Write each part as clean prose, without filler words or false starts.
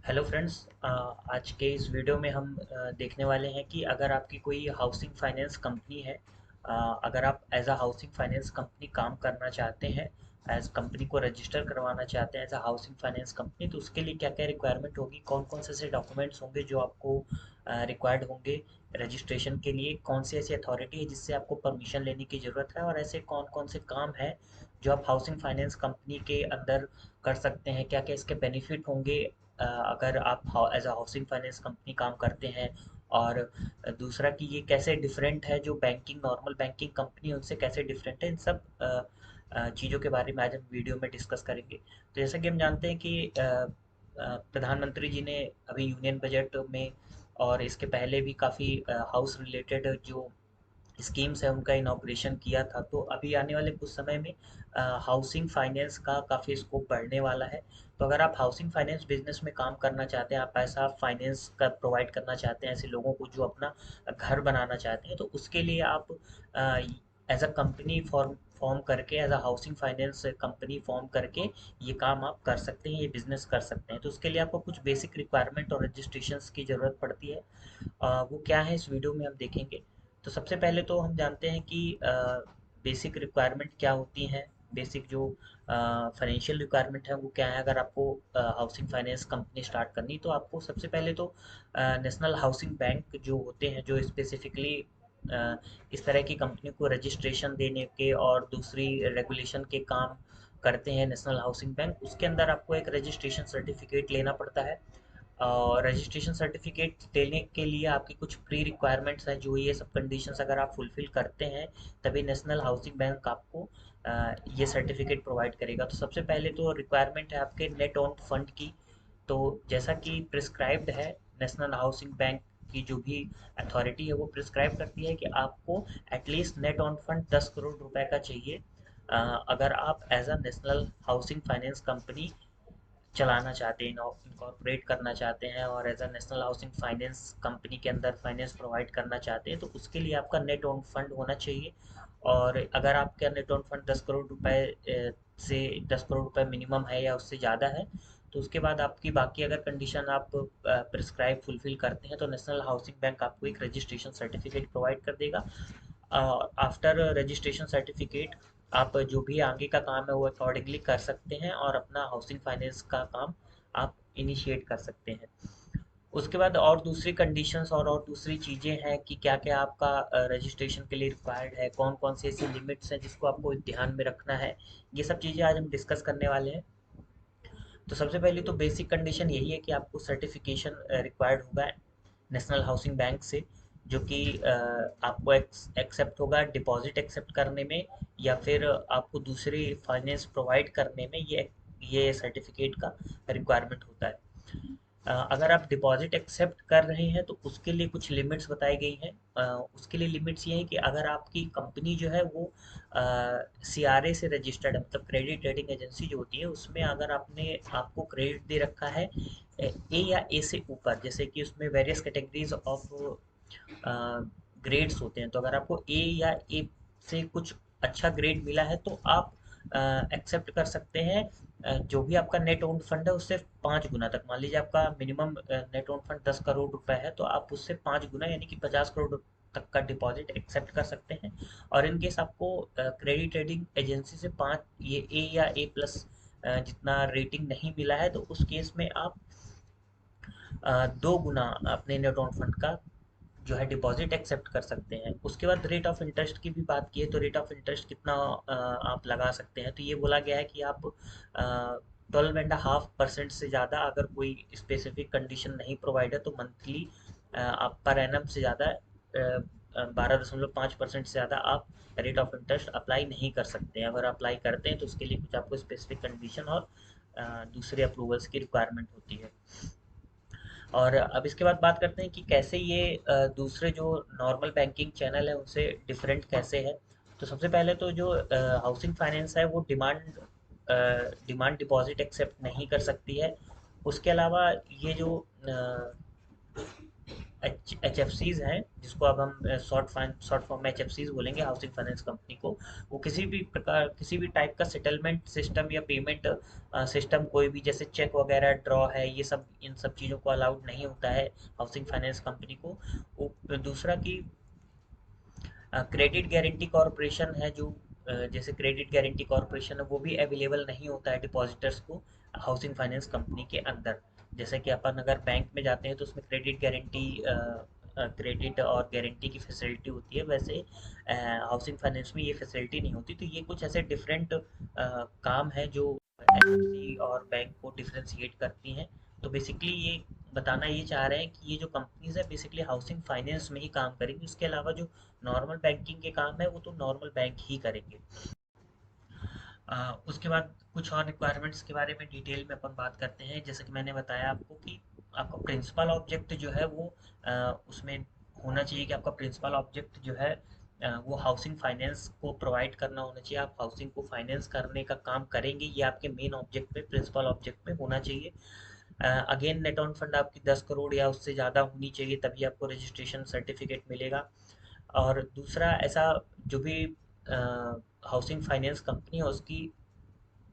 Hello friends. आज के इस वीडियो में हम देखने वाले हैं कि अगर आपकी कोई हाउसिंग फाइनेंस कंपनी है। अगर आप as a housing finance company काम करना चाहते हैं, एज कंपनी को रजिस्टर करवाना चाहते हैं as a housing finance company, तो उसके लिए क्या क्या रिक्वायरमेंट होगी, कौन कौन से ऐसे डॉक्यूमेंट्स होंगे जो आपको रिक्वायर्ड होंगे रजिस्ट्रेशन के लिए, कौन सी ऐसी अथॉरिटी है जिससे आपको परमिशन लेने की ज़रूरत है, और ऐसे कौन कौन से काम हैं जो आप हाउसिंग फाइनेंस कंपनी के अंदर कर सकते हैं, क्या क्या इसके बेनिफिट होंगे अगर आप as a housing finance company काम करते हैं। और दूसरा कि ये कैसे डिफरेंट है, जो बैंकिंग नॉर्मल बैंकिंग कंपनी है उनसे कैसे डिफरेंट है, इन सब चीज़ों के बारे में आज हम वीडियो में डिस्कस करेंगे। तो जैसा कि हम जानते हैं कि प्रधानमंत्री जी ने अभी यूनियन बजट में और इसके पहले भी काफ़ी हाउस रिलेटेड जो स्कीम्स है उनका इनॉग्रेशन किया था। तो अभी आने वाले कुछ समय में हाउसिंग फाइनेंस का काफ़ी स्कोप बढ़ने वाला है। तो अगर आप हाउसिंग फाइनेंस बिजनेस में काम करना चाहते हैं, आप ऐसा फाइनेंस का प्रोवाइड करना चाहते हैं ऐसे लोगों को जो अपना घर बनाना चाहते हैं, तो उसके लिए आप as a company form form करके, as a housing finance company form करके ये काम आप कर सकते हैं, ये बिजनेस कर सकते हैं। तो उसके लिए आपको कुछ बेसिक रिक्वायरमेंट और रजिस्ट्रेशंस की ज़रूरत पड़ती है। वो क्या है इस वीडियो में हम देखेंगे। तो सबसे पहले तो हम जानते हैं कि बेसिक रिक्वायरमेंट क्या होती हैं। बेसिक जो फाइनेंशियल रिक्वायरमेंट है वो क्या है। अगर आपको हाउसिंग फाइनेंस कंपनी स्टार्ट करनी, तो आपको सबसे पहले तो नेशनल हाउसिंग बैंक जो होते हैं, जो स्पेसिफिकली इस तरह की कंपनी को रजिस्ट्रेशन देने के और दूसरी रेगुलेशन के काम करते हैं, नेशनल हाउसिंग बैंक, उसके अंदर आपको एक रजिस्ट्रेशन सर्टिफिकेट लेना पड़ता है। और रजिस्ट्रेशन सर्टिफिकेट लेने के लिए आपकी कुछ प्री रिक्वायरमेंट्स हैं, जो ये सब कंडीशंस अगर आप फुलफिल करते हैं तभी नेशनल हाउसिंग बैंक आपको ये सर्टिफिकेट प्रोवाइड करेगा। तो सबसे पहले तो रिक्वायरमेंट है आपके नेट ऑन फंड की। तो जैसा कि प्रिस्क्राइब्ड है, नेशनल हाउसिंग बैंक की जो भी अथॉरिटी है वो प्रिस्क्राइब करती है कि आपको at least net own fund 10 crore रुपए का चाहिए। अगर आप as a national housing finance company चलाना चाहते हैं, इनकॉर्पोरेट करना चाहते हैं और as a national housing finance company के अंदर फाइनेंस प्रोवाइड करना चाहते हैं, तो उसके लिए आपका नेट ऑन फंड होना चाहिए। और अगर आपका नेट ऑन फंड 10 करोड़ रुपए से 10 करोड़ रुपए मिनिमम है या उससे ज़्यादा है, तो उसके बाद आपकी बाकी अगर कंडीशन आप प्रिस्क्राइब फुलफिल करते हैं, तो नेशनल हाउसिंग बैंक आपको एक रजिस्ट्रेशन सर्टिफिकेट प्रोवाइड कर देगा। आफ्टर रजिस्ट्रेशन सर्टिफिकेट आप जो भी आगे का काम है वो अकॉर्डिंगली कर सकते हैं और अपना हाउसिंग फाइनेंस का काम आप इनिशिएट कर सकते हैं। उसके बाद और दूसरी कंडीशंस और दूसरी चीज़ें हैं कि क्या क्या आपका रजिस्ट्रेशन के लिए रिक्वायर्ड है, कौन कौन सी ऐसी लिमिट्स हैं जिसको आपको ध्यान में रखना है। ये सब चीज़ें आज हम डिस्कस करने वाले हैं। तो सबसे पहले तो बेसिक कंडीशन यही है कि आपको सर्टिफिकेशन रिक्वायर्ड होगा नेशनल हाउसिंग बैंक से, जो कि आपको एक्सेप्ट होगा डिपॉजिट एक्सेप्ट करने में या फिर आपको दूसरी फाइनेंस प्रोवाइड करने में। ये सर्टिफिकेट का रिक्वायरमेंट होता है। अगर आप डिपॉजिट एक्सेप्ट कर रहे हैं तो उसके लिए कुछ लिमिट्स बताई गई हैं। उसके लिए लिमिट्स ये हैं कि अगर आपकी कंपनी जो है वो सीआरए से रजिस्टर्ड है, मतलब क्रेडिट रेटिंग एजेंसी जो होती है, उसमें अगर आपने आपको क्रेडिट दे रखा है ए या ए से ऊपर, जैसे कि उसमें वेरियस कैटेगरीज ऑफ ग्रेड्स होते हैं, तो अगर आपको ए या ए से कुछ अच्छा ग्रेड मिला है तो आप एक्सेप्ट कर सकते हैं। जो भी आपका नेट ओन फंड है उससे 5 गुना तक, मान लीजिए आपका minimum net own fund 10 crore रुपए है, तो आप उससे 5 गुना यानी कि 50 करोड़ तक का डिपॉजिट एक्सेप्ट कर सकते हैं। और इन केस आपको क्रेडिट रेटिंग एजेंसी से 5 या ए प्लस जितना रेटिंग नहीं मिला है, तो उस केस में आप 2 गुना अपने नेट ऑन फंड का जो है डिपॉजिट एक्सेप्ट कर सकते हैं। उसके बाद रेट ऑफ इंटरेस्ट की भी बात की है, तो रेट ऑफ इंटरेस्ट कितना आप लगा सकते हैं, तो ये बोला गया है कि आप 12.5% से ज़्यादा, अगर कोई स्पेसिफिक कंडीशन नहीं प्रोवाइड है, तो मंथली आप पर एनम से ज़्यादा 12.5% से ज़्यादा आप रेट ऑफ इंटरेस्ट अप्लाई नहीं कर सकते हैं। अगर अप्लाई करते हैं तो उसके लिए कुछ आपको स्पेसिफिक कंडीशन और दूसरे अप्रूवल्स की रिक्वायरमेंट होती है। और अब इसके बाद बात करते हैं कि कैसे ये दूसरे जो नॉर्मल बैंकिंग चैनल है उनसे डिफरेंट कैसे है। तो सबसे पहले तो जो हाउसिंग फाइनेंस है वो डिमांड डिपॉजिट एक्सेप्ट नहीं कर सकती है। उसके अलावा ये जो HFCs हैं, जिसको अब हम शॉर्ट फॉर्म में HFCs बोलेंगे, हाउसिंग फाइनेंस कंपनी को। वो किसी भी प्रकार, किसी भी टाइप का सेटलमेंट सिस्टम या पेमेंट सिस्टम, कोई भी जैसे चेक वगैरह ड्रॉ है, ये सब, इन सब चीज़ों को अलाउड नहीं होता है हाउसिंग फाइनेंस कंपनी को। दूसरा कि क्रेडिट गारंटी कॉरपोरेशन है, जो जैसे क्रेडिट गारंटी कॉरपोरेशन है, वो भी अवेलेबल नहीं होता है डिपॉजिटर्स को हाउसिंग फाइनेंस कंपनी के अंदर। जैसे कि अपन अगर बैंक में जाते हैं तो उसमें क्रेडिट और गारंटी की फैसिलिटी होती है, वैसे हाउसिंग फाइनेंस में ये फैसिलिटी नहीं होती। तो ये कुछ ऐसे डिफरेंट काम है जो एनबीएफसी और बैंक को डिफरेंशिएट करती हैं। तो बेसिकली ये बताना ये चाह रहे हैं कि ये जो कंपनीज है बेसिकली हाउसिंग फाइनेंस में ही काम करेंगी, इसके अलावा जो नॉर्मल बैंकिंग के काम है वो तो नॉर्मल बैंक ही करेंगे। उसके बाद कुछ और रिक्वायरमेंट्स के बारे में डिटेल में अपन बात करते हैं। जैसे कि मैंने बताया आपको कि आपका प्रिंसिपल ऑब्जेक्ट जो है वो उसमें होना चाहिए कि आपका प्रिंसिपल ऑब्जेक्ट जो है वो हाउसिंग फाइनेंस को प्रोवाइड करना होना चाहिए। आप हाउसिंग को फाइनेंस करने का काम करेंगे, ये आपके मेन ऑब्जेक्ट में, प्रिंसिपल ऑब्जेक्ट में होना चाहिए। अगेन नेट ऑन फंड आपकी 10 करोड़ या उससे ज़्यादा होनी चाहिए, तभी आपको रजिस्ट्रेशन सर्टिफिकेट मिलेगा। और दूसरा ऐसा, जो भी हाउसिंग फाइनेंस कंपनी है उसकी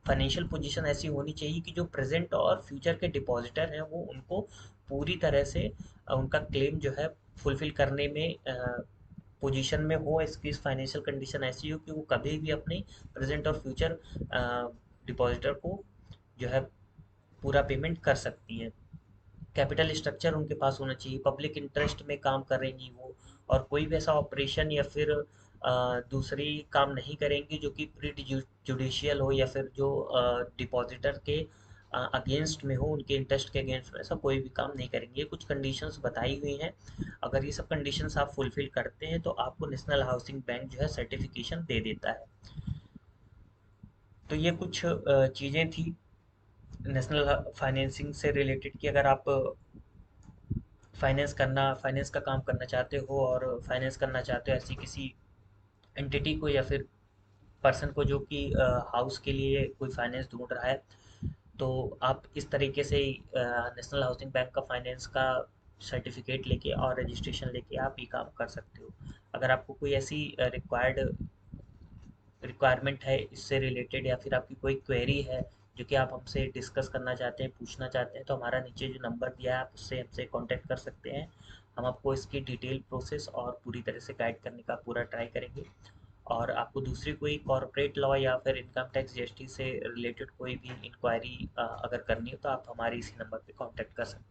फाइनेंशियल पोजीशन ऐसी होनी चाहिए कि जो प्रेजेंट और फ्यूचर के डिपॉजिटर हैं वो उनको पूरी तरह से उनका क्लेम जो है फुलफिल करने में पोजीशन में हो। इसकी फाइनेंशियल कंडीशन ऐसी हो कि वो कभी भी अपने प्रेजेंट और फ्यूचर डिपॉजिटर को जो है पूरा पेमेंट कर सकती है। कैपिटल स्ट्रक्चर उनके पास होना चाहिए, पब्लिक इंटरेस्ट में काम करेंगी वो, और कोई भी ऐसा ऑपरेशन या फिर दूसरी काम नहीं करेंगी जो कि प्री जुडिशियल हो, या फिर जो डिपॉजिटर के अगेंस्ट में हो, उनके इंटरेस्ट के अगेंस्ट में, ऐसा कोई भी काम नहीं करेंगे। ये कुछ कंडीशंस बताई हुई हैं। अगर ये सब कंडीशंस आप फुलफिल करते हैं तो आपको नेशनल हाउसिंग बैंक जो है सर्टिफिकेशन दे देता है। तो ये कुछ चीज़ें थी नेशनल फाइनेंसिंग से रिलेटेड, कि अगर आप फाइनेंस का काम करना चाहते हो और फाइनेंस करना चाहते हो ऐसी किसी एंटिटी को या फिर पर्सन को जो कि हाउस के लिए कोई फाइनेंस ढूंढ रहा है, तो आप इस तरीके से नेशनल हाउसिंग बैंक का फाइनेंस का सर्टिफिकेट लेके और रजिस्ट्रेशन लेके आप ये काम कर सकते हो। अगर आपको कोई ऐसी रिक्वायरमेंट है इससे रिलेटेड, या फिर आपकी कोई क्वेरी है जो कि आप हमसे डिस्कस करना चाहते हैं, पूछना चाहते हैं, तो हमारा नीचे जो नंबर दिया है आप उससे हमसे कांटेक्ट कर सकते हैं। हम आपको इसकी डिटेल प्रोसेस और पूरी तरह से गाइड करने का पूरा ट्राई करेंगे। और आपको दूसरी कोई कॉर्पोरेट लॉ या फिर इनकम टैक्स जीएसटी से रिलेटेड कोई भी इंक्वायरी अगर करनी हो तो आप हमारे इसी नंबर पे कांटेक्ट कर सकते हैं।